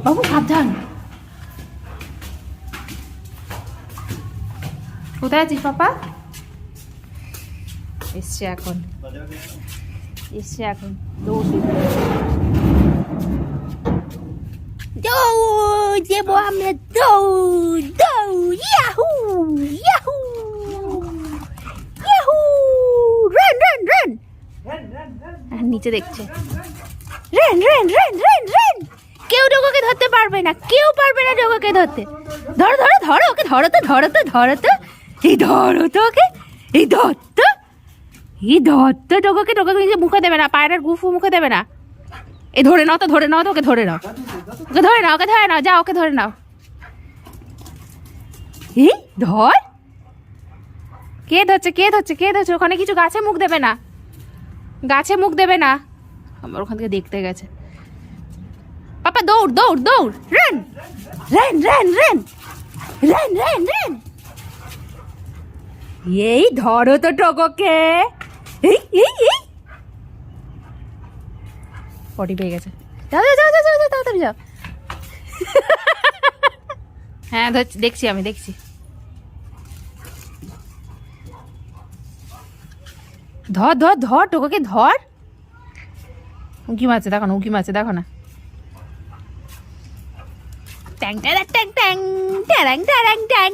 বাবু সাবধান। কোথায় আছিস পাপা? এসছে এখন, এসছে এখন। দৌড় দেবো আমরা, দৌড় দৌড়, Yahoo Yahoo Yahoo, run run run. নিচে দেখছে, run run run run run. কেউ ডোগোকে ধরতে পারবে না, কেউ পারবে না ডোগোকে ধরতে। ধরো ধরো ধরো ওকে, ধরো তো ধরো তো ধরো তো, এই ধরো তো ওকে, এই ধর তো, এই ধর তো ডোগোকে। ডোগোকে নিজে মুখে দেবে না, পায়রার গুফু মুখে দেবে না। এই ধরে নাও তো, ধরে নাও তো, ওকে ধরে নাও, ওকে ধরে নাও, ওকে ধরে নাও, যাও ওকে ধরে নাও। এই ধর, কে ধরছে কে ধরছে কে ধরছে? ওখানে কিছু গাছে মুখ দেবে না, গাছে মুখ দেবে না। আমার ওখান থেকে দেখতে গেছে। পাপা দৌড় দৌড় দৌড়, run run run run run run run. এই ধরো তো টগোকে, এই এই এই পটি পেয়ে গেছে। যাও যাও যাও যাও যাও, তাড়াতাড়ি যাও। হ্যাঁ দেখছি, আমি দেখছি। ধর ধর ধর টগোকে ধর। উঁকি মারছে দেখো না, উঁকি মারছে দেখো না। ট্যাং ট্যাং ট্যাং ট্যাং ট্যাং ট্যাং ট্যাং ট্যাং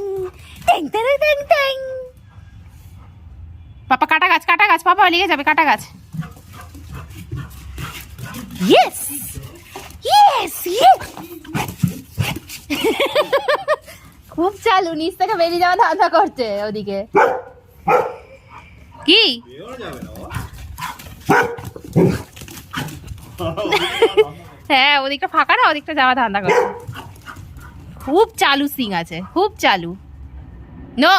ট্যাং ট্যাং ট্যাং। পাপা কাটা গাছ, কাটা গাছ, পাপা লেগে যাবে, কাটা গাছ। Yes yes yes. খুব চালু, নিচ থেকে বেরিয়ে যাওয়া ধাঁধা করছে ওদিকে। কি হ্যাঁ, ওদিকটা ফাঁকা না, ওদিকটা যাওয়া ধান্দা করছে। খুব চালু সিং আছে, খুব চালু। নো,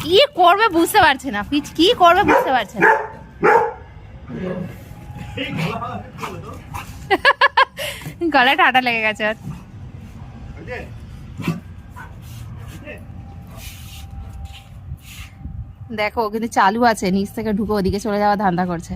কি করবে বুঝতে পারছে না, পিচ কি করবে বুঝতে পারছে না। গলায় ঠাটা লেগে গেছে ওর। দেখো কিন্তু চালু আছে, নিচ থেকে ঢুকে ওদিকে চলে যাওয়া ধান্দা করছে।